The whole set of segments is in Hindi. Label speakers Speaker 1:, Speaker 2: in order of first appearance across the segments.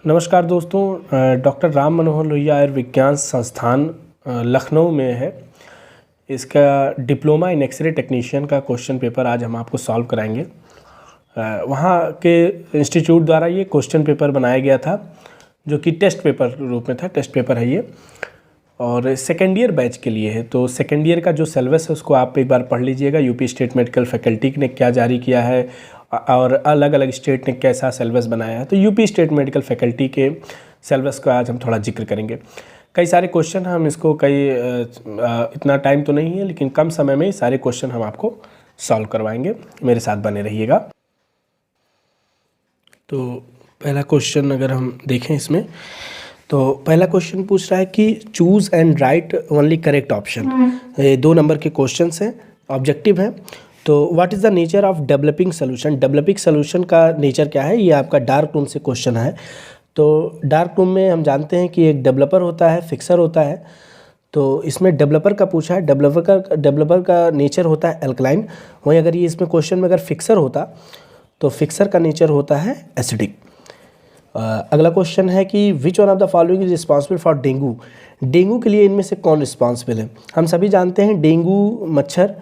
Speaker 1: नमस्कार दोस्तों, डॉक्टर राम मनोहर लोहिया आयुर्विज्ञान संस्थान लखनऊ में है। इसका डिप्लोमा इन एक्सरे टेक्नीशियन का क्वेश्चन पेपर आज हम आपको सॉल्व कराएंगे। वहाँ के इंस्टीट्यूट द्वारा ये क्वेश्चन पेपर बनाया गया था जो कि टेस्ट पेपर रूप में था। टेस्ट पेपर है ये और सेकेंड ईयर बैच के लिए है। तो सेकेंड ईयर का जो सिलेबस है उसको आप एक बार पढ़ लीजिएगा। यूपी स्टेट मेडिकल फैकल्टी ने क्या जारी किया है और अलग अलग स्टेट ने कैसा सिलेबस बनाया है। तो यूपी स्टेट मेडिकल फैकल्टी के सिलेबस का आज हम थोड़ा जिक्र करेंगे। कई सारे क्वेश्चन हम इसको इतना टाइम तो नहीं है लेकिन कम समय में सारे क्वेश्चन हम आपको सॉल्व करवाएंगे। मेरे साथ बने रहिएगा। तो पहला क्वेश्चन अगर हम देखें इसमें, तो पहला क्वेश्चन पूछ रहा है कि choose and right only correct option. ये 2 नंबर के क्वेश्चंस हैं, ऑब्जेक्टिव हैं। तो what is the nature of developing solution. Developing solution का नेचर क्या है, ये आपका डार्क रूम से क्वेश्चन है। तो डार्क रूम में हम जानते हैं कि एक डेवलपर होता है, फिक्सर होता है। तो इसमें डेवलपर का पूछा है, डेवलपर का नेचर होता है एल्कलाइन। वहीं अगर ये इसमें क्वेश्चन में अगर फिक्सर होता तो फिक्सर का नेचर होता है एसिडिक। अगला क्वेश्चन है कि which one of the following is responsible for dengue. Dengue के लिए इनमें से कौन रिस्पॉन्सिबल है। हम सभी जानते हैं डेंगू मच्छर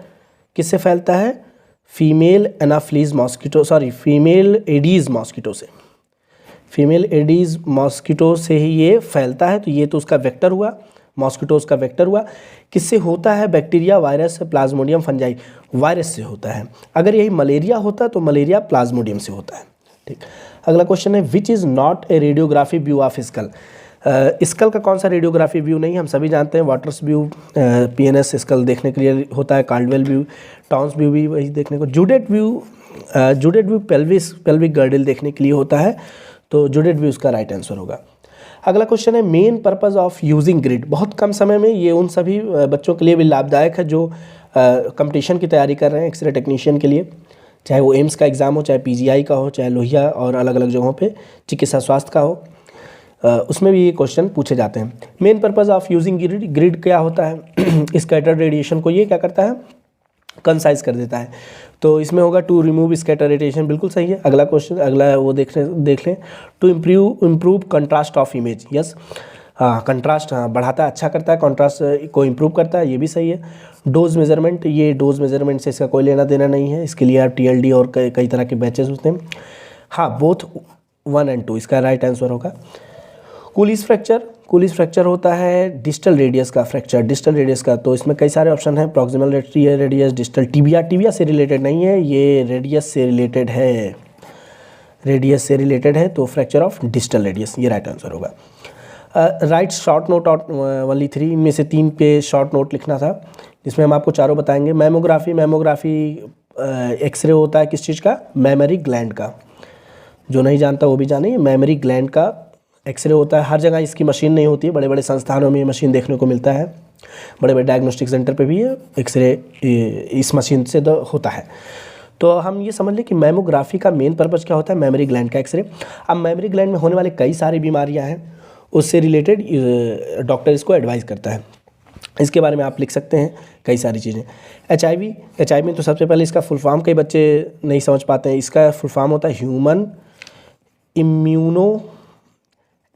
Speaker 1: किससे फैलता है, female Anopheles mosquito female Aedes mosquito से। फीमेल एडीज़ मॉस्किटो से ही ये फैलता है। तो ये तो उसका वेक्टर हुआ, मॉस्किटोज का वेक्टर हुआ। किससे होता है, bacteria, virus, Plasmodium, fungi. Virus से होता है। अगर यही मलेरिया होता तो मलेरिया प्लाज्मोडियम से होता है। ठीक। अगला क्वेश्चन है which is not a radiography view of skull. Skull का कौन सा रेडियोग्राफी व्यू नहीं। हम सभी जानते हैं वाटर्स व्यू पीएनएस स्कल देखने के लिए होता है, कार्डवेल व्यू, टॉन्स व्यू भी वही देखने को, जूडेट व्यू पेल्विक गर्डल देखने के लिए होता है। तो जूडेट व्यू उसका राइट आंसर होगा। अगला क्वेश्चन है main purpose of using grid. बहुत कम समय में ये उन सभी बच्चों के लिए भी लाभदायक है जो कंपटीशन की तैयारी कर रहे हैं एक्सरे टेक्नीशियन के लिए, चाहे वो एम्स का एग्ज़ाम हो, चाहे पीजीआई का हो, चाहे लोहिया और अलग अलग जगहों पे चिकित्सा स्वास्थ्य का हो, उसमें भी ये क्वेश्चन पूछे जाते हैं। Main purpose of using grid क्या होता है, स्कैटर्ड रेडिएशन को ये क्या करता है, कंसाइज कर देता है। तो इसमें होगा टू रिमूव स्कैटर्ड रेडिएशन, बिल्कुल सही है। अगला क्वेश्चन, अगला वो देख लें। To improve contrast of image, yes. हाँ, कंट्रास्ट बढ़ाता है, अच्छा करता है, कंट्रास्ट को इम्प्रूव करता है, ये भी सही है। डोज मेजरमेंट, ये डोज मेजरमेंट से इसका कोई लेना देना नहीं है। इसके लिए आप TLD और कई तरह के बैचेस होते हैं। हाँ, बोथ 1 और 2 इसका राइट आंसर होगा। कूलिज फ्रैक्चर होता है डिस्टल रेडियस का फ्रैक्चर, डिस्टल रेडियस का। तो इसमें कई सारे ऑप्शन हैं, प्रॉक्सिमल रेडियस, डिस्टल, टिबिया से रिलेटेड नहीं है, ये रेडियस से रिलेटेड है, रेडियस से रिलेटेड है। तो फ्रैक्चर ऑफ डिस्टल रेडियस ये राइट आंसर होगा। राइट शॉर्ट नोट वाली 3 इनमें से 3 पे शॉर्ट नोट लिखना था, जिसमें हम आपको चारों बताएंगे। मैमोग्राफी एक्सरे होता है किस चीज़ का, मेमरी ग्लैंड का। जो नहीं जानता वो भी जाने, मेमरी ग्लैंड का एक्सरे होता है। हर जगह इसकी मशीन नहीं होती है, बड़े बड़े संस्थानों में ये मशीन देखने को मिलता है, बड़े बड़े डायग्नोस्टिक सेंटर पे भी ये एक्सरे इस मशीन से होता है। तो हम ये समझ लें कि मैमोग्राफी का मेन पर्पज़ क्या होता है, मेमरी ग्लैंड का एक्सरे। अब मेमरी ग्लैंड में होने वाले कई सारी बीमारियां हैं, उससे रिलेटेड डॉक्टर इसको एडवाइस करता है। इसके बारे में आप लिख सकते हैं कई सारी चीज़ें। HIV तो सबसे पहले इसका फुल फॉर्म कई बच्चे नहीं समझ पाते हैं। इसका फुल फॉर्म होता है ह्यूमन इम्यूनो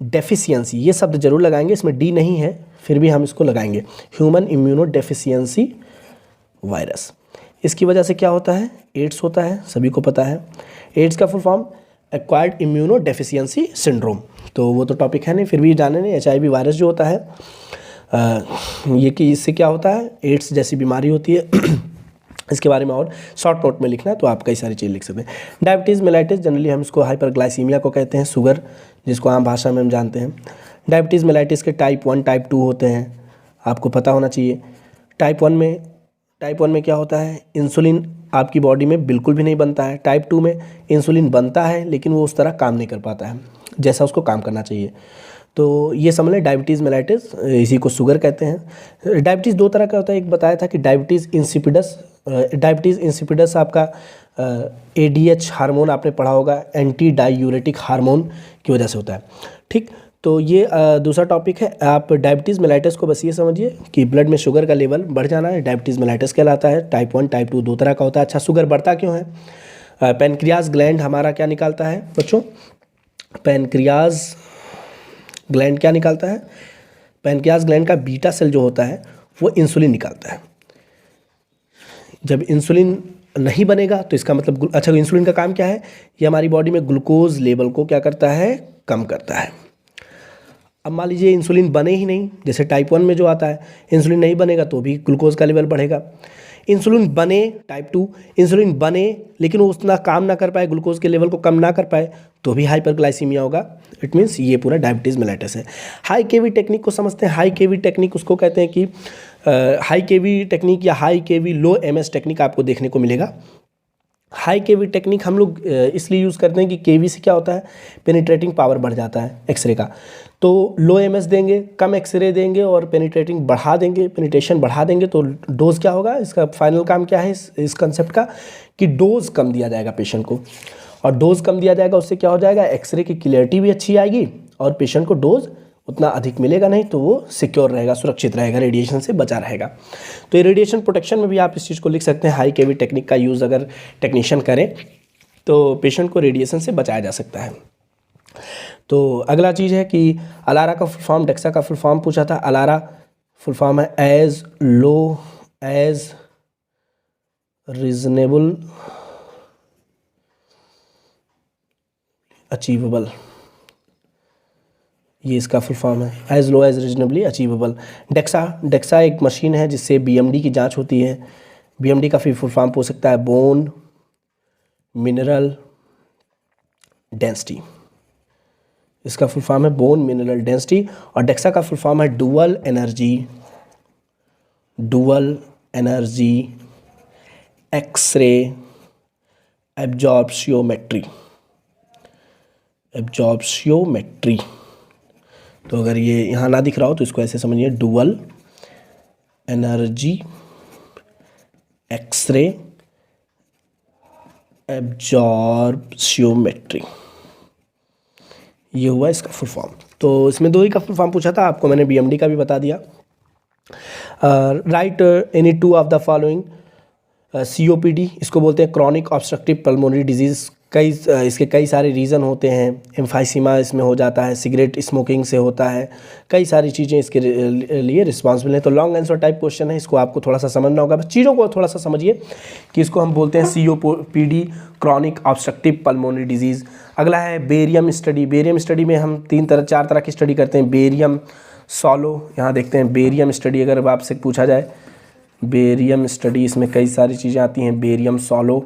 Speaker 1: डेफिशिएंसी। ये शब्द जरूर लगाएंगे, इसमें D नहीं है फिर भी हम इसको लगाएंगे, ह्यूमन इम्यूनो डेफिशिएंसी वायरस। इसकी वजह से क्या होता है, एड्स होता है, सभी को पता है। एड्स का full form acquired immuno deficiency syndrome. तो वो तो टॉपिक है नहीं, फिर भी जाने नहीं। HIV वायरस जो होता है ये कि इससे क्या होता है, एड्स जैसी बीमारी होती है। इसके बारे में और शॉर्ट नोट में लिखना है तो आप कई सारी चीज़ लिख सकते हैं। डायबिटीज़ मेलाइटिस, जनरली हम इसको हाइपरग्लाइसीमिया को कहते हैं, शुगर, जिसको आम भाषा में हम जानते हैं। डायबिटीज़ मेलाइटिस के टाइप 1 टाइप 2 होते हैं, आपको पता होना चाहिए। टाइप 1 में क्या होता है, इंसुलिन आपकी बॉडी में बिल्कुल भी नहीं बनता है। टाइप 2 में इंसुलिन बनता है लेकिन वो उस तरह काम नहीं कर पाता है जैसा उसको काम करना चाहिए। तो ये समझ लें डायबिटीज़ मेलाइटिस, इसी को शुगर कहते हैं। डायबिटीज़ 2 तरह का होता है, एक बताया था कि डायबिटीज़ इंसिपिडस आपका ADH हार्मोन आपने पढ़ा होगा, एंटी डायूरेटिक हार्मोन की वजह से होता है। ठीक, तो ये दूसरा टॉपिक है। आप डायबिटीज़ मेलाइटिस को बस ये समझिए कि ब्लड में शुगर का लेवल बढ़ जाना है, डायबिटीज़ मेलाइटिस कहलाता है। टाइप 1 टाइप 2 2 तरह का होता है। अच्छा, शुगर बढ़ता क्यों है? पैनक्रियाज ग्लैंड हमारा क्या निकालता है बच्चों? पैनक्रियाज ग्लैंड क्या निकालता है? पैनक्रियाज ग्लैंड का बीटा सेल जो होता है वो इंसुलिन निकालता है। जब इंसुलिन नहीं बनेगा तो इसका मतलब अच्छा, इंसुलिन का काम क्या है? ये हमारी बॉडी में ग्लूकोज लेवल को क्या करता है? कम करता है। अब मान लीजिए इंसुलिन बने ही नहीं, जैसे टाइप 1 में जो आता है, इंसुलिन नहीं बनेगा तो भी ग्लूकोज का लेवल बढ़ेगा। इंसुलिन बने टाइप 2, इंसुलिन बने लेकिन वो उतना काम ना कर पाए, ग्लूकोज के लेवल को कम ना कर पाए, तो भी हाइपरग्लाइसीमिया होगा। इट मीन्स ये पूरा डायबिटीज़ मेलाइटस है। हाई केवी टेक्निक को समझते हैं। हाई केवी टेक्निक उसको कहते हैं कि हाई केवी टेक्निक या हाई केवी लो एमएस टेक्निक आपको देखने को मिलेगा। हाई केवी टेक्निक हम लोग इसलिए यूज़ करते हैं कि केवी से क्या होता है? पेनिट्रेटिंग पावर बढ़ जाता है एक्सरे का। तो लो एमएस देंगे, कम एक्सरे देंगे और पेनिट्रेटिंग बढ़ा देंगे, पेनिट्रेशन बढ़ा देंगे तो डोज क्या होगा? इसका फाइनल काम क्या है इस कंसेप्ट का? कि डोज कम दिया जाएगा पेशेंट को, और डोज कम दिया जाएगा उससे क्या हो जाएगा? एक्सरे की क्लियरिटी भी अच्छी आएगी और पेशेंट को डोज उतना अधिक मिलेगा नहीं, तो वो सिक्योर रहेगा, सुरक्षित रहेगा, रेडिएशन से बचा रहेगा। तो ये रेडिएशन प्रोटेक्शन में भी आप इस चीज़ को लिख सकते हैं। हाई केवी टेक्निक का यूज़ अगर टेक्नीशियन करें तो पेशेंट को रेडिएशन से बचाया जा सकता है। तो अगला चीज़ है कि अलारा का फुल फॉर्म, डेक्सा का फुल फॉर्म पूछा था। अलारा फुल फॉर्म है as low as reasonable achievable, ये इसका फुल फॉर्म है, as low as reasonably achievable. DEXA एक मशीन है जिससे बीएमडी की जांच होती है। बीएमडी का फिर फुल फॉर्म पूछ सकता है बोन मिनरल डेंसिटी, इसका फुल फॉर्म है बोन मिनरल डेंसिटी। और डेक्सा का फुल फॉर्म है डुअल एनर्जी एक्सरे एब्जॉर्प्शियोमेट्री। तो अगर ये यहाँ ना दिख रहा हो तो इसको ऐसे समझिए, डुअल एनर्जी एक्सरे एब्जॉर्प्शियोमेट्री, ये हुआ इसका फुल फॉर्म। तो इसमें दो ही का फुल फॉर्म पूछा था, आपको मैंने बीएमडी का भी बता दिया। Right any two of the following. COPD इसको बोलते हैं क्रॉनिक ऑब्स्ट्रक्टिव पल्मोनरी डिजीज़। इसके कई सारे रीज़न होते हैं। एम्फाइसीमा इसमें हो जाता है, सिगरेट स्मोकिंग से होता है, कई सारी चीज़ें इसके लिए रिस्पॉन्सिबल हैं। तो लॉन्ग आंसर टाइप क्वेश्चन है, इसको आपको थोड़ा सा समझना होगा। बस चीज़ों को थोड़ा सा समझिए कि इसको हम बोलते हैं COPD chronic obstructive pulmonary disease. अगला है बेरियम स्टडी। बेरियम स्टडी में हम 4 तरह की स्टडी करते हैं। बेरियम सॉलो, यहाँ देखते हैं बेरियम स्टडी, अगर आपसे पूछा जाए बेरियम स्टडी, इसमें कई सारी चीज़ें आती हैं। Barium swallow,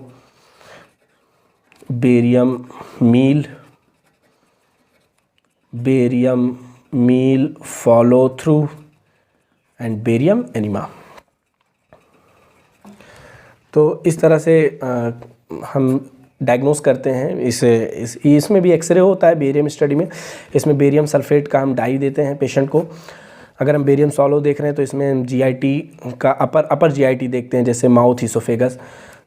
Speaker 1: barium meal follow through and barium enema. तो इस तरह से हम डायग्नोस करते हैं। इसमें भी एक्सरे होता है बेरियम स्टडी में। इसमें बेरियम सल्फेट का हम डाई देते हैं पेशेंट को। अगर हम बेरियम सॉलो देख रहे हैं तो इसमें GIT का अपर GIT देखते हैं, जैसे माउथ इसोफेगस।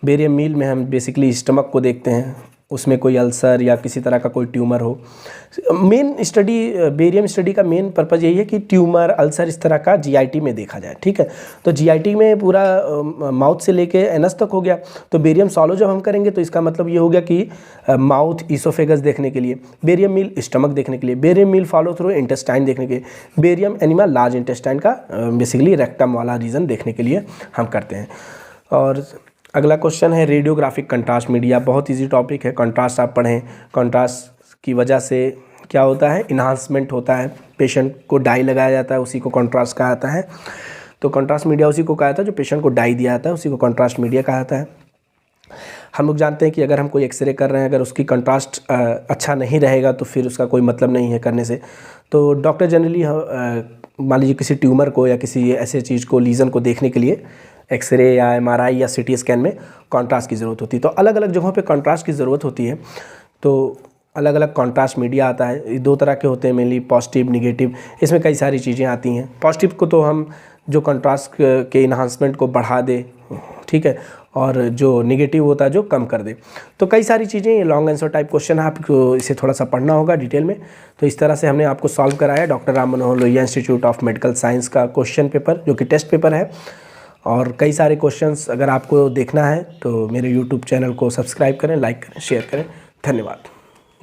Speaker 1: बेरियम मील में हम बेसिकली स्टमक को देखते हैं, उसमें कोई अल्सर या किसी तरह का कोई ट्यूमर हो। मेन स्टडी बेरियम स्टडी का मेन पर्पज़ यही है कि ट्यूमर अल्सर इस तरह का GIT में देखा जाए, ठीक है। तो GIT में पूरा माउथ से लेके एनस तक हो गया। तो बेरियम सॉलो जब हम करेंगे तो इसका मतलब ये हो गया कि माउथ इसोफेगस देखने के लिए, बेरियम मील स्टमक देखने के लिए, barium meal follow through intestine देखने के लिए, बेरियम एनिमा लार्ज इंटेस्टाइन का बेसिकली रेक्टम वाला रीजन देखने के लिए हम करते हैं। और अगला क्वेश्चन है रेडियोग्राफिक कंट्रास्ट मीडिया। बहुत इजी टॉपिक है। कंट्रास्ट आप पढ़ें। कंट्रास्ट की वजह से क्या होता है? इन्हांसमेंट होता है। पेशेंट को डाई लगाया जाता है, उसी को कंट्रास्ट कहा जाता है। तो कंट्रास्ट मीडिया उसी को कहा जाता है जो पेशेंट को डाई दिया जाता है, उसी को कंट्रास्ट मीडिया कहा जाता है। हम लोग जानते हैं कि अगर हम कोई एक्सरे कर रहे हैं, अगर उसकी कंट्रास्ट अच्छा नहीं रहेगा तो फिर उसका कोई मतलब नहीं है करने से। तो डॉक्टर जनरली मान लीजिए किसी ट्यूमर को या किसी ऐसे चीज़ को, लीजन को देखने के लिए एक्सरे या MRI या CT स्कैन में कंट्रास्ट की ज़रूरत होती है। तो अलग अलग जगहों पे कंट्रास्ट की ज़रूरत होती है। तो अलग अलग कंट्रास्ट मीडिया आता है। ये 2 तरह के होते हैं मेनली, पॉजिटिव निगेटिव। इसमें कई सारी चीज़ें आती हैं। पॉजिटिव को तो हम जो कंट्रास्ट के इन्हांसमेंट को बढ़ा दे, ठीक है, और जो निगेटिव होता है जो कम कर दे। तो कई सारी चीज़ें, ये लॉन्ग आंसर टाइप क्वेश्चन है, आपको इसे थोड़ा सा पढ़ना होगा डिटेल में। तो इस तरह से हमने आपको सॉल्व कराया doctor Ram Manohar Lohia institute of medical science का क्वेश्चन पेपर, जो कि टेस्ट पेपर है। और कई सारे क्वेश्चंस अगर आपको देखना है तो मेरे YouTube चैनल को सब्सक्राइब करें, लाइक करें, शेयर करें। धन्यवाद।